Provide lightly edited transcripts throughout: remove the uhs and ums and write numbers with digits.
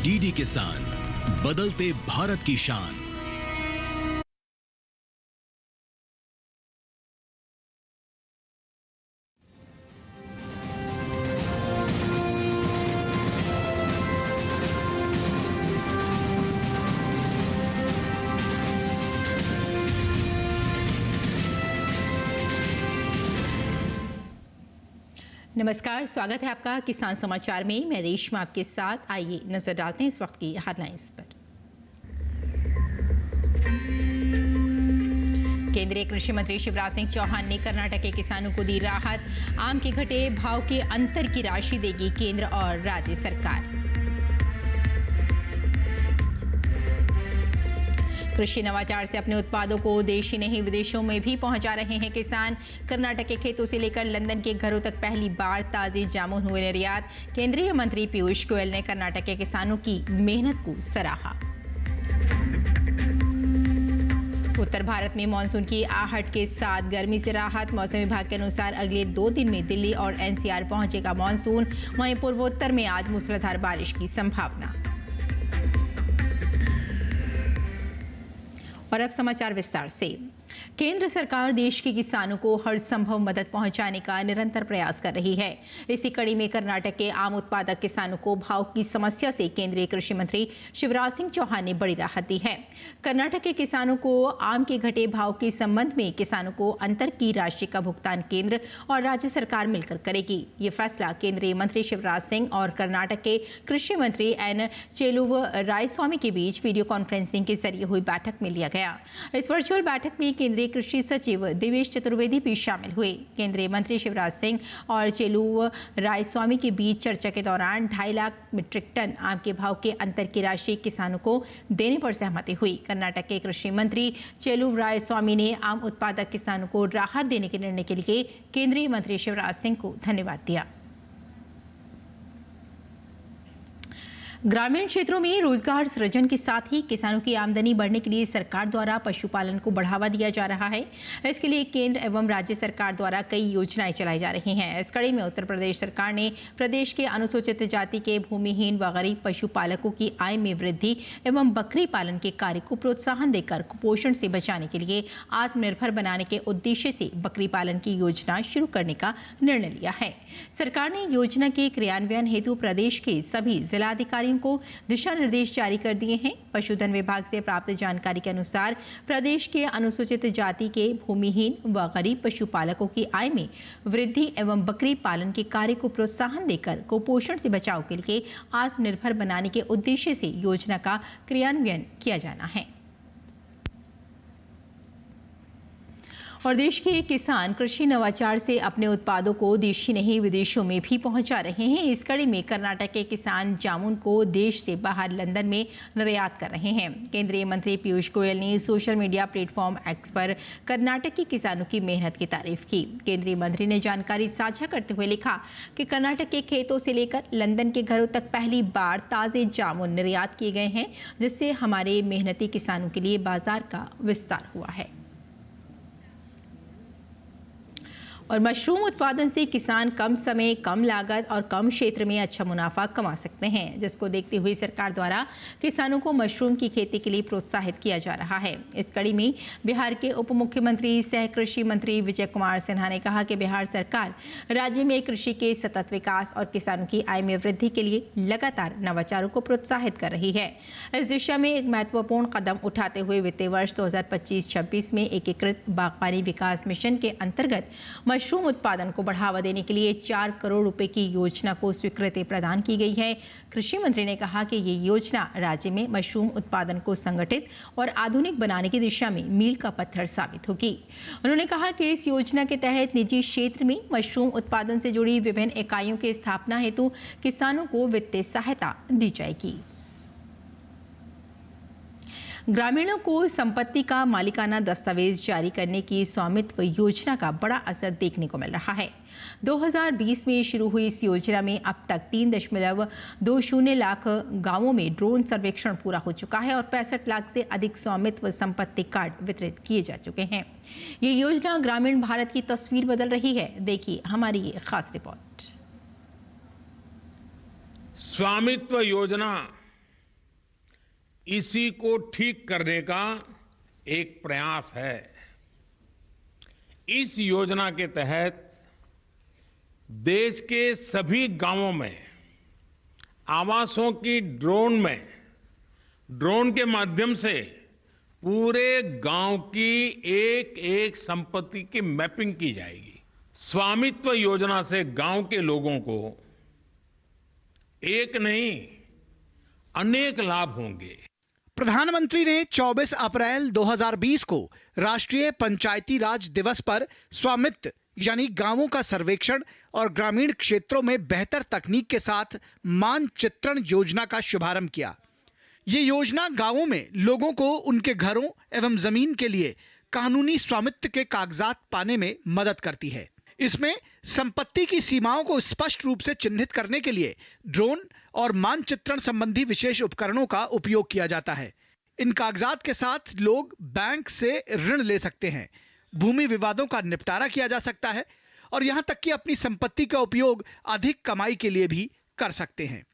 DD किसान, बदलते भारत की शान। नमस्कार, स्वागत है आपका किसान समाचार में। मैं रेशमा आपके साथ। आइए नजर डालते हैं इस वक्त की हेडलाइंस पर। केंद्रीय कृषि मंत्री शिवराज सिंह चौहान ने कर्नाटक के किसानों को दी राहत। आम के घटे भाव के अंतर की राशि देगी केंद्र और राज्य सरकार। कृषि नवाचार से अपने उत्पादों को देश ही नहीं विदेशों में भी पहुंचा रहे हैं किसान। कर्नाटक के खेतों से लेकर लंदन के घरों तक पहली बार ताजे जामुन हुए निर्यात। केंद्रीय मंत्री पीयूष गोयल ने कर्नाटक के किसानों की मेहनत को सराहा। उत्तर भारत में मानसून की आहट के साथ गर्मी से राहत। मौसम विभाग के अनुसार अगले 2 दिन में दिल्ली और एनसीआर पहुंचेगा मानसून। वहीं पूर्वोत्तर में आज मूसलाधार बारिश की संभावना। और अब समाचार विस्तार से। केंद्र सरकार देश के किसानों को हर संभव मदद पहुंचाने का निरंतर प्रयास कर रही है। इसी कड़ी में कर्नाटक के आम उत्पादक किसानों को भाव की समस्या से केंद्रीय कृषि मंत्री शिवराज सिंह चौहान ने बड़ी राहत दी है। कर्नाटक के किसानों को आम के घटे भाव के संबंध में किसानों को अंतर की राशि का भुगतान केंद्र और राज्य सरकार मिलकर करेगी। ये फैसला केंद्रीय मंत्री शिवराज सिंह और कर्नाटक के कृषि मंत्री एन चेलुवरायस्वामी के बीच वीडियो कॉन्फ्रेंसिंग के जरिए हुई बैठक में लिया गया। इस वर्चुअल बैठक में केंद्रीय कृषि सचिव दिवेश चतुर्वेदी भी शामिल हुए। केंद्रीय मंत्री शिवराज सिंह और चेलुवरायस्वामी के बीच चर्चा के दौरान 2.5 लाख मीट्रिक टन आम के भाव के अंतर की राशि किसानों को देने पर सहमति हुई। कर्नाटक के कृषि मंत्री चेलुवरायस्वामी ने आम उत्पादक किसानों को राहत देने के निर्णय के लिए केंद्रीय मंत्री शिवराज सिंह को धन्यवाद दिया। ग्रामीण क्षेत्रों में रोजगार सृजन के साथ ही किसानों की आमदनी बढ़ने के लिए सरकार द्वारा पशुपालन को बढ़ावा दिया जा रहा है। इसके लिए केंद्र एवं राज्य सरकार द्वारा कई योजनाएं चलाई जा रही हैं। इस कड़ी में उत्तर प्रदेश सरकार ने प्रदेश के अनुसूचित जाति के भूमिहीन व गरीब पशुपालकों की आय में वृद्धि एवं बकरी पालन के कार्य को प्रोत्साहन देकर कुपोषण से बचाने के लिए आत्मनिर्भर बनाने के उद्देश्य से बकरी पालन की योजना शुरू करने का निर्णय लिया है। सरकार ने योजना के क्रियान्वयन हेतु प्रदेश के सभी जिलाधिकारियों को दिशा निर्देश जारी कर दिए हैं। पशुधन विभाग से प्राप्त जानकारी के अनुसार प्रदेश के अनुसूचित जाति के भूमिहीन व गरीब पशुपालकों की आय में वृद्धि एवं बकरी पालन के कार्य को प्रोत्साहन देकर कुपोषण से बचाव के लिए आत्मनिर्भर बनाने के उद्देश्य से योजना का क्रियान्वयन किया जाना है। और देश के किसान कृषि नवाचार से अपने उत्पादों को देश ही नहीं विदेशों में भी पहुंचा रहे हैं। इस कड़ी में कर्नाटक के किसान जामुन को देश से बाहर लंदन में निर्यात कर रहे हैं। केंद्रीय मंत्री पीयूष गोयल ने सोशल मीडिया प्लेटफॉर्म एक्स पर कर्नाटक के किसानों की मेहनत की तारीफ की। केंद्रीय मंत्री ने जानकारी साझा करते हुए लिखा कि कर्नाटक के खेतों से लेकर लंदन के घरों तक पहली बार ताजे जामुन निर्यात किए गए हैं, जिससे हमारे मेहनती किसानों के लिए बाजार का विस्तार हुआ है। और मशरूम उत्पादन से किसान कम समय, कम लागत और कम क्षेत्र में अच्छा मुनाफा कमा सकते हैं, जिसको देखते हुए सरकार द्वारा किसानों को मशरूम की खेती के लिए प्रोत्साहित किया जा रहा है। इस कड़ी में बिहार के उप मुख्यमंत्री सह कृषि मंत्री विजय कुमार सिन्हा ने कहा कि बिहार सरकार राज्य में कृषि के सतत विकास और किसानों की आय में वृद्धि के लिए लगातार नवाचारों को प्रोत्साहित कर रही है। इस दिशा में एक महत्वपूर्ण कदम उठाते हुए वित्तीय वर्ष 2025-26 में एकीकृत बागवानी विकास मिशन के अंतर्गत मशरूम उत्पादन को बढ़ावा देने के लिए 4 करोड़ रुपए की योजना को स्वीकृति प्रदान की गई है। कृषि मंत्री ने कहा कि ये योजना राज्य में मशरूम उत्पादन को संगठित और आधुनिक बनाने की दिशा में मील का पत्थर साबित होगी। उन्होंने कहा कि इस योजना के तहत निजी क्षेत्र में मशरूम उत्पादन से जुड़ी विभिन्न इकाइयों की स्थापना हेतु किसानों को वित्तीय सहायता दी जाएगी। ग्रामीणों को संपत्ति का मालिकाना दस्तावेज जारी करने की स्वामित्व योजना का बड़ा असर देखने को मिल रहा है। 2020 में शुरू हुई इस योजना में अब तक 3.20 लाख गांवों में ड्रोन सर्वेक्षण पूरा हो चुका है और 65 लाख से अधिक स्वामित्व संपत्ति कार्ड वितरित किए जा चुके हैं। ये योजना ग्रामीण भारत की तस्वीर बदल रही है। देखिए हमारी ये खास रिपोर्ट। स्वामित्व योजना इसी को ठीक करने का एक प्रयास है। इस योजना के तहत देश के सभी गांवों में आवासों की ड्रोन के माध्यम से पूरे गांव की एक एक संपत्ति की मैपिंग की जाएगी। स्वामित्व योजना से गांव के लोगों को एक नहीं अनेक लाभ होंगे। प्रधानमंत्री ने 24 अप्रैल 2020 को राष्ट्रीय पंचायती राज दिवस पर स्वामित्व यानी गांवों का सर्वेक्षण और ग्रामीण क्षेत्रों में बेहतर तकनीक के साथ मानचित्रण योजना का शुभारंभ किया। ये योजना गांवों में लोगों को उनके घरों एवं जमीन के लिए कानूनी स्वामित्व के कागजात पाने में मदद करती है। इसमें संपत्ति की सीमाओं को स्पष्ट रूप से चिन्हित करने के लिए ड्रोन और मानचित्रण संबंधी विशेष उपकरणों का उपयोग किया जाता है। इन कागजात के साथ लोग बैंक से ऋण ले सकते हैं, भूमि विवादों का निपटारा किया जा सकता है और यहां तक कि अपनी संपत्ति का उपयोग अधिक कमाई के लिए भी कर सकते हैं।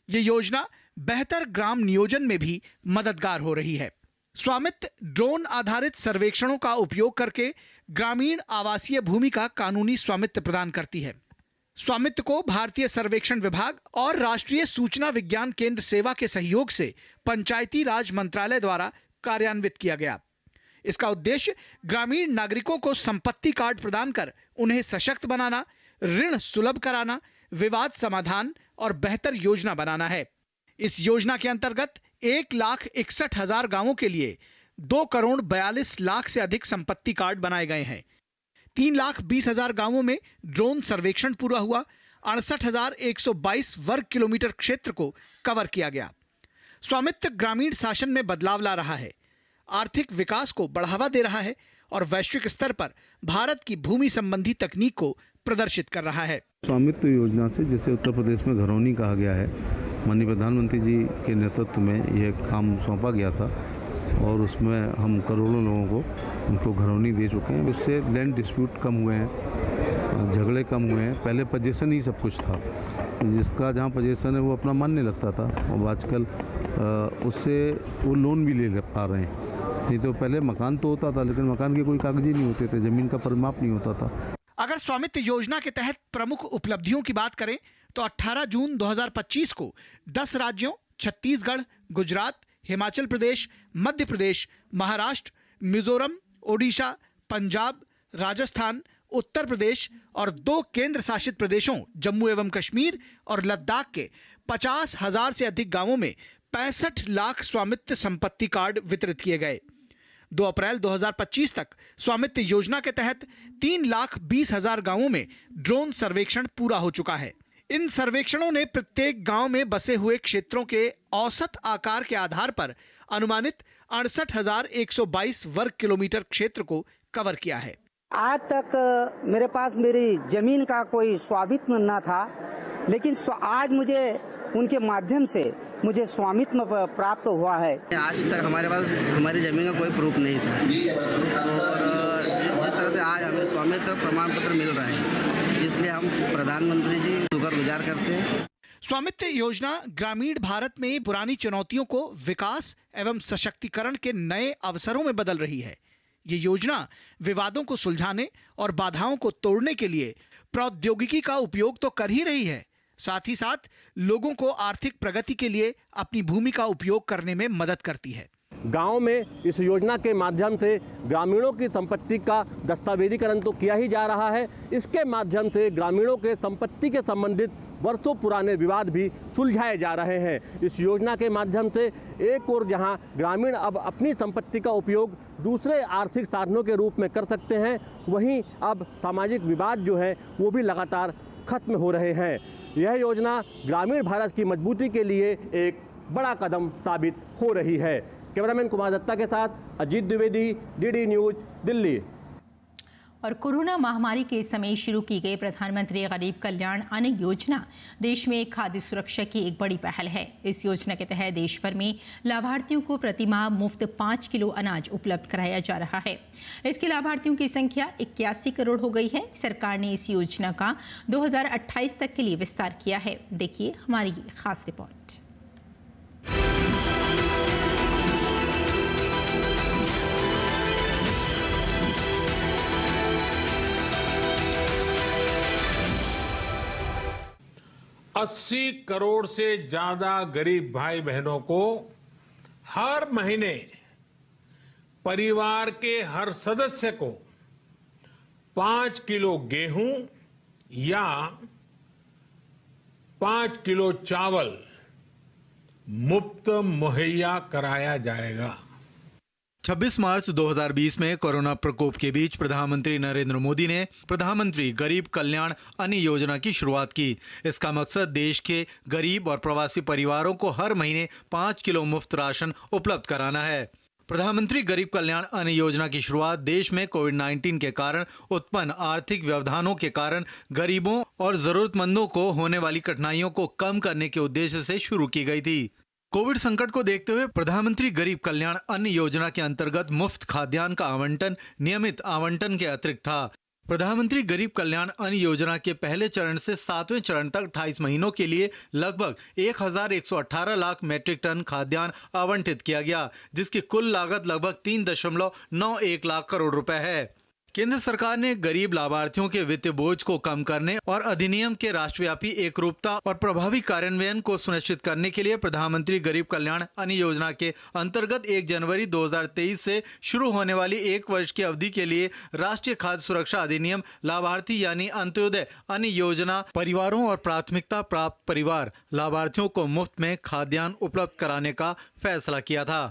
ये योजना बेहतर ग्राम नियोजन में भी मददगार हो रही है। स्वामित्व ड्रोन आधारित सर्वेक्षणों का उपयोग करके ग्रामीण आवासीय भूमि का कानूनी स्वामित्व प्रदान करती है। स्वामित्व को भारतीय सर्वेक्षण विभाग और राष्ट्रीय सूचना विज्ञान केंद्र सेवा के सहयोग से पंचायती राज मंत्रालय द्वारा कार्यान्वित किया गया। इसका उद्देश्य ग्रामीण नागरिकों को संपत्ति कार्ड प्रदान कर उन्हें सशक्त बनाना, ऋण सुलभ कराना, विवाद समाधान और बेहतर योजना बनाना है। इस योजना के अंतर्गत 1,61,000 गांवों के लिए 2,42,00,000 से अधिक संपत्ति कार्ड बनाए गए हैं। 3,20,000 गांवों में ड्रोन सर्वेक्षण पूरा हुआ। 68,122 वर्ग किलोमीटर क्षेत्र को कवर किया गया। स्वामित्व ग्रामीण शासन में बदलाव ला रहा है, आर्थिक विकास को बढ़ावा दे रहा है और वैश्विक स्तर पर भारत की भूमि संबंधी तकनीक को प्रदर्शित कर रहा है। स्वामित्व योजना से जिसे उत्तर प्रदेश में घरौनी कहा गया है, माननीय प्रधानमंत्री जी के नेतृत्व में यह काम सौंपा गया था और उसमें हम करोड़ों लोगों को उनको घरौनी दे चुके हैं। उससे लैंड डिस्प्यूट कम हुए हैं, झगड़े कम हुए हैं। पहले पोजीशन ही सब कुछ था, जिसका जहाँ पोजीशन है वो अपना मानने लगता था और आजकल उससे वो लोन भी ले पा रहे हैं। नहीं तो पहले मकान तो होता था लेकिन मकान के कोई कागज ही नहीं होते थे, जमीन का परिमाप नहीं होता था। अगर स्वामित्व योजना के तहत प्रमुख उपलब्धियों की बात करें तो 18 जून 2025 को 10 राज्यों छत्तीसगढ़, गुजरात, हिमाचल प्रदेश, मध्य प्रदेश, महाराष्ट्र, मिजोरम, ओडिशा, पंजाब, राजस्थान, उत्तर प्रदेश और 2 केंद्र शासित प्रदेशों जम्मू एवं कश्मीर और लद्दाख के 50,000 से अधिक गांवों में 65 लाख स्वामित्व संपत्ति कार्ड वितरित किए गए। 2 अप्रैल 2025 तक स्वामित्व योजना के तहत 3,20,000 गांवों में ड्रोन सर्वेक्षण पूरा हो चुका है। इन सर्वेक्षणों ने प्रत्येक गांव में बसे हुए क्षेत्रों के औसत आकार के आधार पर अनुमानित 68,122 वर्ग किलोमीटर क्षेत्र को कवर किया है। आज तक मेरे पास मेरी जमीन का कोई स्वामित्व न था, लेकिन आज मुझे उनके माध्यम से मुझे स्वामित्व प्राप्त हुआ है। आज तक हमारे पास हमारी जमीन का कोई प्रूफ नहीं था और जिस तरह से आज हमें स्वामित्व प्रमाण पत्र मिल रहा है, इसलिए हम प्रधानमंत्री जी शुक्रगुजार करते हैं। स्वामित्व योजना ग्रामीण भारत में पुरानी चुनौतियों को विकास एवं सशक्तिकरण के नए अवसरों में बदल रही है। ये योजना विवादों को सुलझाने और बाधाओं को तोड़ने के लिए प्रौद्योगिकी का उपयोग तो कर ही रही है, साथ ही साथ लोगों को आर्थिक प्रगति के लिए अपनी भूमि का उपयोग करने में मदद करती है। गांव में इस योजना के माध्यम से ग्रामीणों की संपत्ति का दस्तावेजीकरण तो किया ही जा रहा है, इसके माध्यम से ग्रामीणों के संपत्ति के संबंधित वर्षों पुराने विवाद भी सुलझाए जा रहे हैं। इस योजना के माध्यम से एक और जहां ग्रामीण अब अपनी संपत्ति का उपयोग दूसरे आर्थिक साधनों के रूप में कर सकते हैं, वहीं अब सामाजिक विवाद जो है वो भी लगातार खत्म हो रहे हैं। यह योजना ग्रामीण भारत की मजबूती के लिए एक बड़ा कदम साबित हो रही है। कैमरामैन कुमार दत्ता के साथ अजीत द्विवेदी, डीडी न्यूज, दिल्ली। और कोरोना महामारी के समय शुरू की गई प्रधानमंत्री गरीब कल्याण अन्न योजना देश में खाद्य सुरक्षा की एक बड़ी पहल है। इस योजना के तहत देश भर में लाभार्थियों को प्रतिमाह मुफ्त 5 किलो अनाज उपलब्ध कराया जा रहा है। इसके लाभार्थियों की संख्या 81 करोड़ हो गई है। सरकार ने इस योजना का 2028 तक के लिए विस्तार किया है। देखिए हमारी खास रिपोर्ट। 80 करोड़ से ज्यादा गरीब भाई बहनों को हर महीने परिवार के हर सदस्य को 5 किलो गेहूं या 5 किलो चावल मुफ्त मुहैया कराया जाएगा। 26 मार्च 2020 में कोरोना प्रकोप के बीच प्रधानमंत्री नरेंद्र मोदी ने प्रधानमंत्री गरीब कल्याण अन्न योजना की शुरुआत की। इसका मकसद देश के गरीब और प्रवासी परिवारों को हर महीने 5 किलो मुफ्त राशन उपलब्ध कराना है। प्रधानमंत्री गरीब कल्याण अन्न योजना की शुरुआत देश में कोविड-19 के कारण उत्पन्न आर्थिक व्यवधानों के कारण गरीबों और जरूरतमंदों को होने वाली कठिनाइयों को कम करने के उद्देश्य से शुरू की गई थी। कोविड संकट को देखते हुए प्रधानमंत्री गरीब कल्याण अन्न योजना के अंतर्गत मुफ्त खाद्यान्न का आवंटन नियमित आवंटन के अतिरिक्त था। प्रधानमंत्री गरीब कल्याण अन्न योजना के पहले चरण से 7वें चरण तक 28 महीनों के लिए लगभग 1118 लाख मैट्रिक टन खाद्यान्न आवंटित किया गया, जिसकी कुल लागत लगभग 3.91 लाख करोड़ रुपए है। केंद्र सरकार ने गरीब लाभार्थियों के वित्तीय बोझ को कम करने और अधिनियम के राष्ट्रव्यापी एकरूपता और प्रभावी कार्यान्वयन को सुनिश्चित करने के लिए प्रधानमंत्री गरीब कल्याण अन्न योजना के अंतर्गत 1 जनवरी 2023 से शुरू होने वाली 1 वर्ष की अवधि के लिए राष्ट्रीय खाद्य सुरक्षा अधिनियम लाभार्थी यानी अंत्योदय अन्न योजना परिवारों और प्राथमिकता प्राप्त परिवार लाभार्थियों को मुफ्त में खाद्यान्न उपलब्ध कराने का फैसला किया था।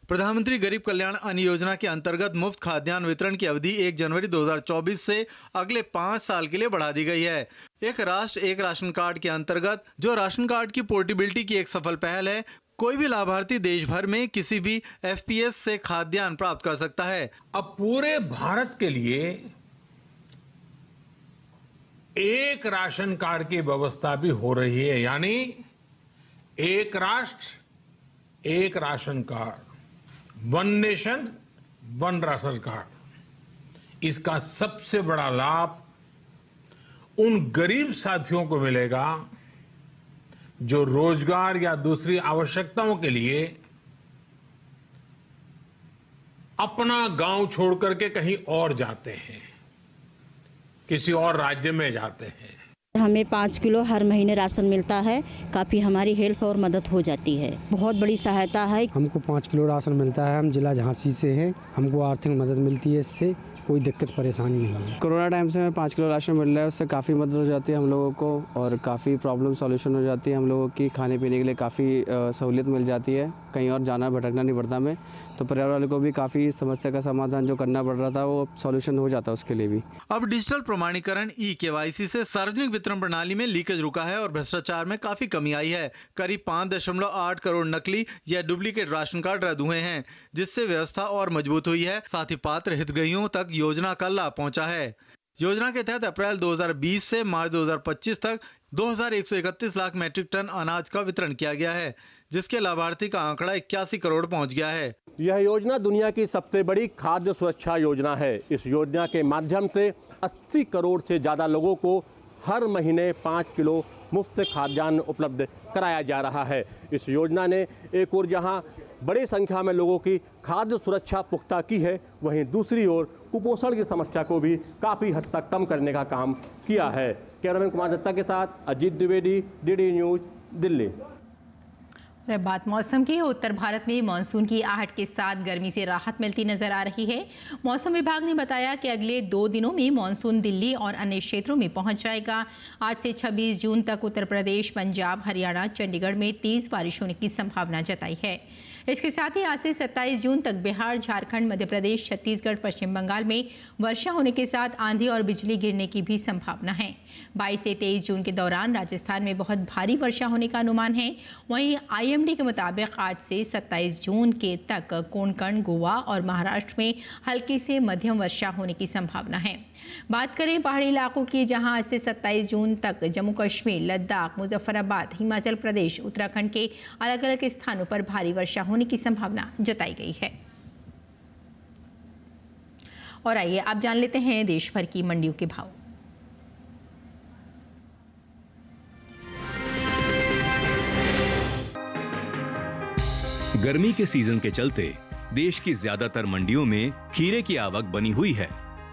प्रधानमंत्री गरीब कल्याण अन्न योजना के अंतर्गत मुफ्त खाद्यान्न वितरण की अवधि 1 जनवरी 2024 से अगले 5 साल के लिए बढ़ा दी गई है। एक राष्ट्र एक राशन कार्ड के अंतर्गत जो राशन कार्ड की पोर्टेबिलिटी की एक सफल पहल है, कोई भी लाभार्थी देश भर में किसी भी एफपीएस से खाद्यान्न प्राप्त कर सकता है। अब पूरे भारत के लिए एक राशन कार्ड की व्यवस्था भी हो रही है, यानी एक राष्ट्र एक ration card, one nation one ration card. इसका सबसे बड़ा लाभ उन गरीब साथियों को मिलेगा जो रोजगार या दूसरी आवश्यकताओं के लिए अपना गांव छोड़ करके कहीं और जाते हैं, किसी और राज्य में जाते हैं। हमें 5 किलो हर महीने राशन मिलता है, काफ़ी हमारी हेल्प और मदद हो जाती है, बहुत बड़ी सहायता है। हमको 5 किलो राशन मिलता है, हम जिला झांसी से हैं, हमको आर्थिक मदद मिलती है, इससे कोई दिक्कत परेशानी नहीं है। कोरोना टाइम से हमें 5 किलो राशन मिल रहा है, उससे काफ़ी मदद हो जाती है हम लोगों को और काफ़ी प्रॉब्लम सॉल्यूशन हो जाती है हम लोगों की। खाने पीने के लिए काफ़ी सहूलियत मिल जाती है, कहीं और जाना भटकना नहीं पड़ता हमें, तो परिवार वालों को भी काफ़ी समस्या का समाधान जो करना पड़ रहा था वो सॉल्यूशन हो जाता है उसके लिए भी। अब डिजिटल प्रमाणीकरण ई-केवाईसी से सार्वजनिक वितरण प्रणाली में लीकेज रुका है और भ्रष्टाचार में काफी कमी आई है। करीब 5.8 करोड़ नकली या डुप्लीकेट राशन कार्ड रद्द हुए हैं, जिससे व्यवस्था और मजबूत हुई है। साथ ही पात्र हितग्राहियों तक योजना का लाभ पहुंचा है। योजना के तहत अप्रैल 2020 से मार्च 2025 तक 2131 लाख मैट्रिक टन अनाज का वितरण किया गया है, जिसके लाभार्थी का आंकड़ा 81 करोड़ पहुंच गया है। यह योजना दुनिया की सबसे बड़ी खाद्य सुरक्षा योजना है। इस योजना के माध्यम से 80 करोड़ से ज्यादा लोगों को हर महीने 5 किलो मुफ्त खाद्यान्न उपलब्ध कराया जा रहा है। इस योजना ने एक ओर जहां बड़ी संख्या में लोगों की खाद्य सुरक्षा पुख्ता की है, वहीं दूसरी ओर कुपोषण की समस्या को भी काफी हद तक कम करने का काम किया है। कैमरामैन कुमार दत्ता के साथ अजीत द्विवेदी, डीडी न्यूज, दिल्ली। बात मौसम की, उत्तर भारत में मानसून की आहट के साथ गर्मी से राहत मिलती नजर आ रही है। मौसम विभाग ने बताया कि अगले 2 दिनों में मानसून दिल्ली और अन्य क्षेत्रों में पहुंच जाएगा। आज से 26 जून तक उत्तर प्रदेश, पंजाब, हरियाणा, चंडीगढ़ में तेज बारिश होने की संभावना जताई है। इसके साथ ही आज से 27 जून तक बिहार, झारखंड, मध्य प्रदेश, छत्तीसगढ़, पश्चिम बंगाल में वर्षा होने के साथ आंधी और बिजली गिरने की भी संभावना है। 22 से 23 जून के दौरान राजस्थान में बहुत भारी वर्षा होने का अनुमान है। वहीं आईएमडी के मुताबिक आज से 27 जून के तक कोंकण, गोवा और महाराष्ट्र में हल्की से मध्यम वर्षा होने की संभावना है। बात करें पहाड़ी इलाकों की, जहां आज से 27 जून तक जम्मू कश्मीर, लद्दाख, मुजफ्फराबाद, हिमाचल प्रदेश, उत्तराखंड के अलग अलग स्थानों पर भारी वर्षा होने की संभावना जताई गई है। और आइए आप जान लेते हैं देश भर की मंडियों के भाव। गर्मी के सीजन के चलते देश की ज्यादातर मंडियों में खीरे की आवक बनी हुई है।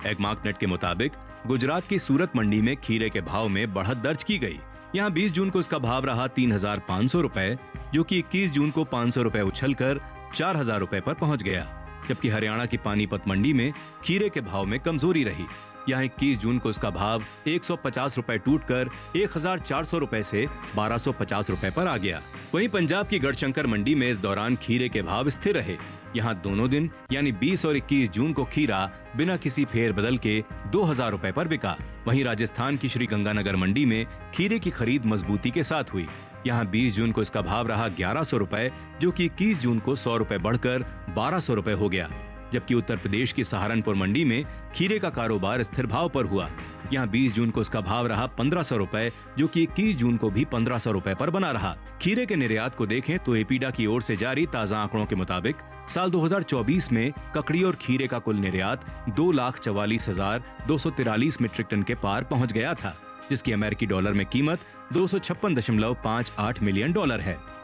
एगमार्कनेट के मुताबिक गुजरात की सूरत मंडी में खीरे के भाव में बढ़त दर्ज की गई। यहाँ 20 जून को इसका भाव रहा 3,500 रुपए, जो कि 21 जून को 500 रुपए उछलकर 4,000 रुपए पर पहुंच गया। जबकि हरियाणा की पानीपत मंडी में खीरे के भाव में कमजोरी रही। यहाँ 21 जून को इसका भाव 150 रुपए टूटकर 1,400 रुपए से 1,250 रुपए पर आ गया। वहीं पंजाब की गढ़शंकर मंडी में इस दौरान खीरे के भाव स्थिर रहे। यहाँ दोनों दिन यानी 20 और 21 जून को खीरा बिना किसी फेरबदल के 2,000 रुपए पर बिका। वहीं राजस्थान की श्री गंगानगर मंडी में खीरे की खरीद मजबूती के साथ हुई। यहाँ 20 जून को इसका भाव रहा 1,100 रुपए, जो कि 21 जून को 100 रुपए बढ़कर 1,200 रुपए हो गया। जबकि उत्तर प्रदेश की सहारनपुर मंडी में खीरे का कारोबार स्थिर भाव पर हुआ। यहाँ 20 जून को इसका भाव रहा 1,500 रुपए, जो कि 21 जून को भी 1,500 रुपए पर बना रहा। खीरे के निर्यात को देखें तो एपीडा की ओर से जारी ताजा आंकड़ों के मुताबिक साल 2024 में ककड़ी और खीरे का कुल निर्यात 2,44,243 मीट्रिक टन के पार पहुंच गया था, जिसकी अमेरिकी डॉलर में कीमत $256.58 मिलियन है।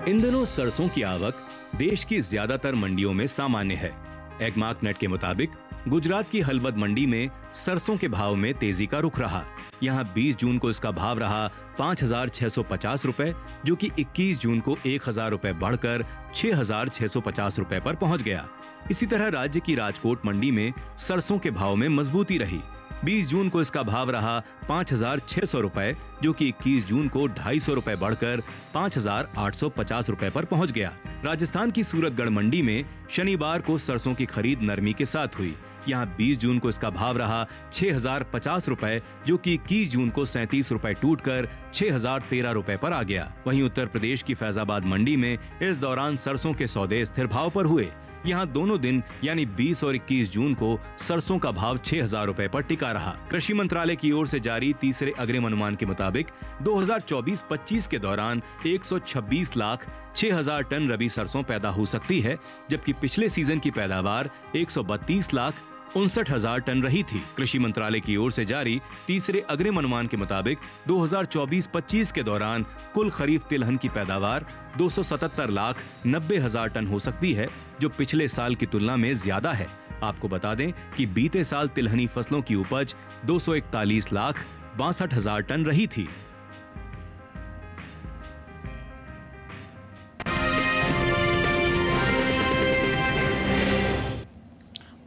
इन दिनों सरसों की आवक देश की ज्यादातर मंडियों में सामान्य है। एगमार्कनेट के मुताबिक गुजरात की हलवद मंडी में सरसों के भाव में तेजी का रुख रहा। यहाँ 20 जून को इसका भाव रहा 5,650 रुपए, जो कि 21 जून को 1,000 रुपए बढ़कर 6,650 रुपए पर पहुंच गया। इसी तरह राज्य की राजकोट मंडी में सरसों के भाव में मजबूती रही। 20 जून को इसका भाव रहा 5,600 रुपए, जो कि 21 जून को 250 रुपए बढ़कर 5,850 रुपए पर पहुंच गया। राजस्थान की सूरतगढ़ मंडी में शनिवार को सरसों की खरीद नरमी के साथ हुई। यहाँ 20 जून को इसका भाव रहा 6,050 रुपए, जो कि 21 जून को 37 रुपए टूटकर 6,013 रुपए पर आ गया। वहीं उत्तर प्रदेश की फैजाबाद मंडी में इस दौरान सरसों के सौदे स्थिर भाव पर हुए। यहाँ दोनों दिन यानी 20 और 21 जून को सरसों का भाव 6,000 रुपए पर टिका रहा। कृषि मंत्रालय की ओर से जारी तीसरे अग्रिम अनुमान के मुताबिक 2024-25 के दौरान 126,06,000 टन रबी सरसों पैदा हो सकती है, जबकि पिछले सीजन की पैदावार 132,59,000 टन रही थी। कृषि मंत्रालय की ओर से जारी तीसरे अग्रिम अनुमान के मुताबिक 2024-25 के दौरान कुल खरीफ तिलहन की पैदावार 277,90,000 टन हो सकती है, जो पिछले साल की तुलना में ज्यादा है। आपको बता दें कि बीते साल तिलहनी फसलों की उपज 241,62,000 टन रही थी।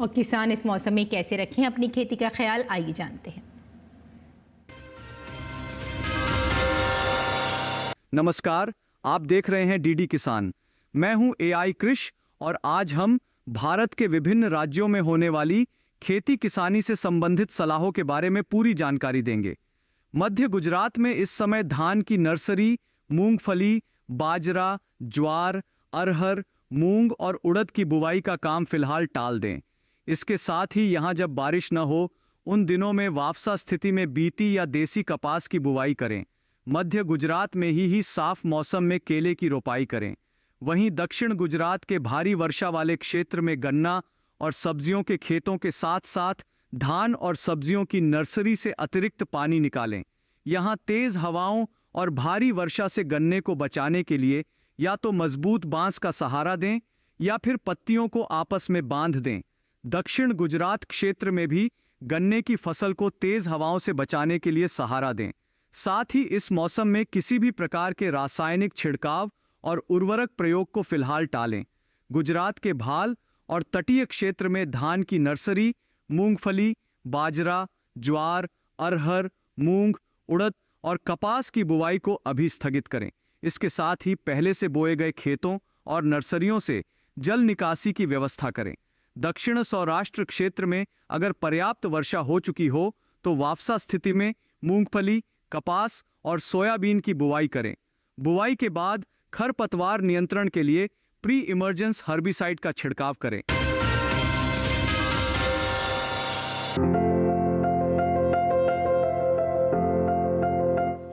और किसान इस मौसम में कैसे रखें अपनी खेती का ख्याल, आइए जानते हैं। नमस्कार, आप देख रहे हैं डीडी किसान। मैं हूं AI कृष और आज हम भारत के विभिन्न राज्यों में होने वाली खेती किसानी से संबंधित सलाहों के बारे में पूरी जानकारी देंगे। मध्य गुजरात में इस समय धान की नर्सरी, मूंगफली, बाजरा, ज्वार, अरहर, मूंग और उड़द की बुवाई का काम फिलहाल टाल दें। इसके साथ ही यहाँ जब बारिश न हो उन दिनों में वाफसा स्थिति में बीती या देसी कपास की बुवाई करें। मध्य गुजरात में ही साफ मौसम में केले की रोपाई करें। वहीं दक्षिण गुजरात के भारी वर्षा वाले क्षेत्र में गन्ना और सब्जियों के खेतों के साथ साथ धान और सब्जियों की नर्सरी से अतिरिक्त पानी निकालें। यहाँ तेज हवाओं और भारी वर्षा से गन्ने को बचाने के लिए या तो मजबूत बांस का सहारा दें या फिर पत्तियों को आपस में बांध दें। दक्षिण गुजरात क्षेत्र में भी गन्ने की फसल को तेज हवाओं से बचाने के लिए सहारा दें। साथ ही इस मौसम में किसी भी प्रकार के रासायनिक छिड़काव और उर्वरक प्रयोग को फिलहाल टालें। गुजरात के भाल और तटीय क्षेत्र में धान की नर्सरी, मूंगफली, बाजरा, ज्वार, अरहर, मूंग, उड़द और कपास की बुवाई को अभी स्थगित करें। इसके साथ ही पहले से बोए गए खेतों और नर्सरियों से जल निकासी की व्यवस्था करें। दक्षिण सौराष्ट्र क्षेत्र में अगर पर्याप्त वर्षा हो चुकी हो तो वाफसा स्थिति में मूंगफली, कपास और सोयाबीन की बुवाई करें। बुवाई के बाद खरपतवार नियंत्रण के लिए प्री इमर्जेंस हर्बिसाइड का छिड़काव करें।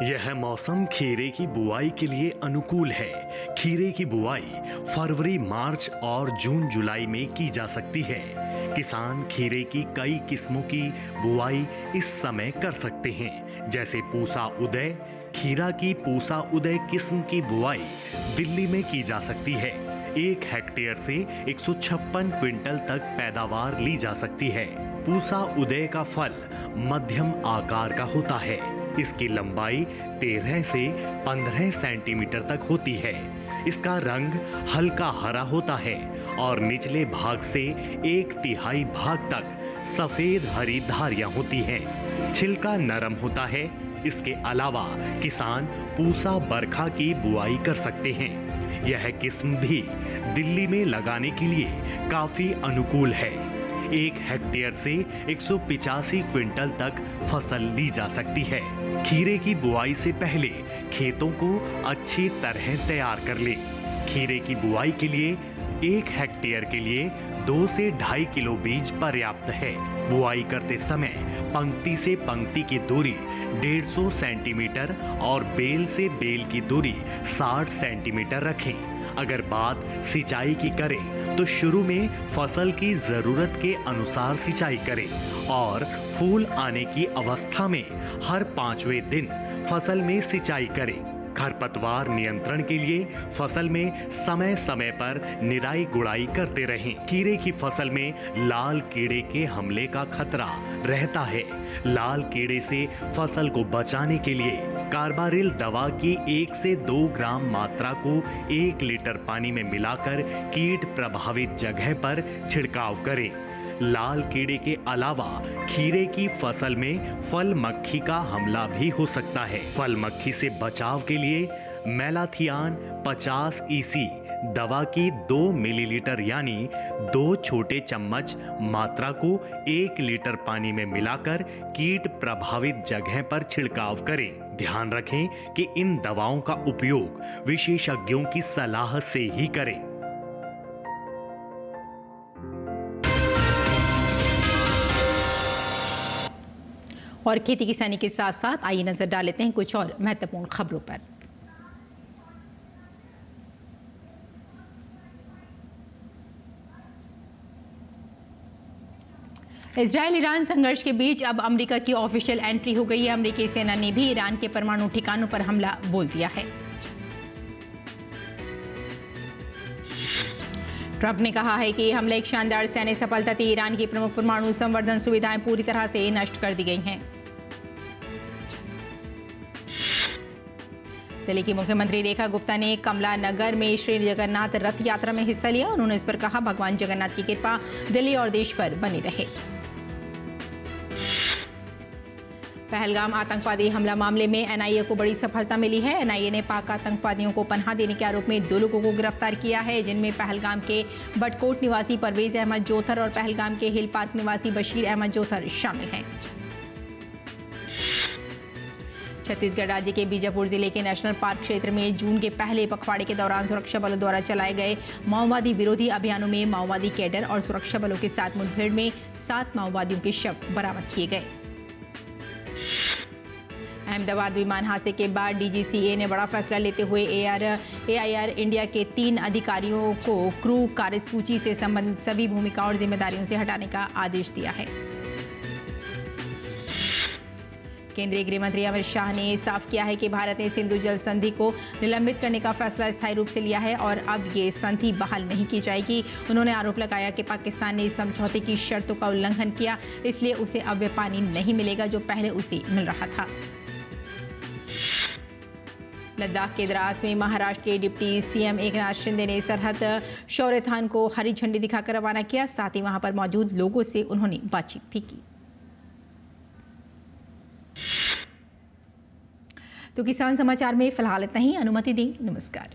यह मौसम खीरे की बुआई के लिए अनुकूल है। खीरे की बुआई फरवरी, मार्च और जून जुलाई में की जा सकती है। किसान खीरे की कई किस्मों की बुआई इस समय कर सकते हैं, जैसे पूसा उदय। खीरा की पूसा उदय किस्म की बुआई दिल्ली में की जा सकती है। 1 हेक्टेयर से 156 क्विंटल तक पैदावार ली जा सकती है। पूसा उदय का फल मध्यम आकार का होता है। इसकी लंबाई 13 से 15 सेंटीमीटर तक होती है। इसका रंग हल्का हरा होता है और निचले भाग से 1/3 भाग तक सफेद हरी धारियां होती हैं। छिलका नरम होता है। इसके अलावा किसान पूसा बरखा की बुआई कर सकते हैं। यह किस्म भी दिल्ली में लगाने के लिए काफी अनुकूल है। 1 हेक्टेयर से 185 क्विंटल तक फसल ली जा सकती है। खीरे की बुआई से पहले खेतों को अच्छी तरह तैयार कर ले। खीरे की बुआई के लिए 1 हेक्टेयर के लिए 2 से 2.5 किलो बीज पर्याप्त है। बुआई करते समय पंक्ति से पंक्ति की दूरी 150 सेंटीमीटर और बेल से बेल की दूरी 60 सेंटीमीटर रखें। अगर बात सिंचाई की करें तो शुरू में फसल की जरूरत के अनुसार सिंचाई करें और फूल आने की अवस्था में हर 5वें दिन फसल में सिंचाई करें। खरपतवार नियंत्रण के लिए फसल में समय समय पर निराई गुड़ाई करते रहें। खीरे की फसल में लाल कीड़े के हमले का खतरा रहता है। लाल कीड़े से फसल को बचाने के लिए कार्बारिल दवा की 1 से 2 ग्राम मात्रा को 1 लीटर पानी में मिलाकर कीट प्रभावित जगह पर छिड़काव करें। लाल कीड़े के अलावा खीरे की फसल में फल मक्खी का हमला भी हो सकता है। फल मक्खी से बचाव के लिए मेलाथियान 50 EC दवा की 2 मिलीलीटर यानी 2 छोटे चम्मच मात्रा को 1 लीटर पानी में मिलाकर कीट प्रभावित जगह पर छिड़काव करें। ध्यान रखें कि इन दवाओं का उपयोग विशेषज्ञों की सलाह से ही करें। और खेती किसानी के साथ साथ आइए नजर डाल लेते हैं कुछ और महत्वपूर्ण खबरों पर। इजराइल ईरान संघर्ष के बीच अब अमेरिका की ऑफिशियल एंट्री हो गई है। अमेरिकी सेना ने भी ईरान के परमाणु ठिकानों पर हमला बोल दिया है। ट्रंप ने कहा है कि यह हमला एक शानदार सैन्य सफलता थी। ईरान की प्रमुख परमाणु संवर्धन सुविधाएं पूरी तरह से नष्ट कर दी गई हैं। दिल्ली की मुख्यमंत्री रेखा गुप्ता ने कमला नगर में श्री जगन्नाथ रथ यात्रा में हिस्सा लिया। उन्होंने इस पर कहा, भगवान जगन्नाथ की कृपा दिल्ली और देश पर बनी रहे। पहलगाम आतंकवादी हमला मामले में एनआईए को बड़ी सफलता मिली है। एनआईए ने पाक आतंकवादियों को पनाह देने के आरोप में 2 लोगों को गिरफ्तार किया है, जिनमें पहलगाम के बटकोट निवासी परवेज अहमद जोथर और पहलगाम के हिल पार्क निवासी बशीर अहमद जोथर शामिल हैं। छत्तीसगढ़ राज्य के बीजापुर जिले के नेशनल पार्क क्षेत्र में जून के पहले पखवाड़े के दौरान सुरक्षा बलों द्वारा चलाए गए माओवादी विरोधी अभियानों में माओवादी कैडर और सुरक्षा बलों के साथ मुठभेड़ में 7 माओवादियों के शव बरामद किए गए। अहमदाबाद विमान हादसे के बाद डीजीसीए ने बड़ा फैसला लेते हुए एआईआर इंडिया के 3 अधिकारियों को क्रू कार्यसूची से संबंधित सभी भूमिकाओं और जिम्मेदारियों से हटाने का आदेश दिया है। केंद्रीय गृह मंत्री अमित शाह ने साफ किया है कि भारत ने सिंधु जल संधि को निलंबित करने का फैसला स्थायी रूप से लिया है और अब ये संधि बहाल नहीं की जाएगी। उन्होंने आरोप लगाया कि पाकिस्तान ने इस समझौते की शर्तों का उल्लंघन किया, इसलिए उसे अब वह पानी नहीं मिलेगा जो पहले उसे मिल रहा था। लद्दाख के द्रास में महाराष्ट्र के डिप्टी सीएम एकनाथ शिंदे ने सरहद शौर्यथान को हरी झंडी दिखाकर रवाना किया। साथ ही वहां पर मौजूद लोगों से उन्होंने बातचीत भी की। तो किसान समाचार में फिलहाल इतना ही। अनुमति दें, नमस्कार।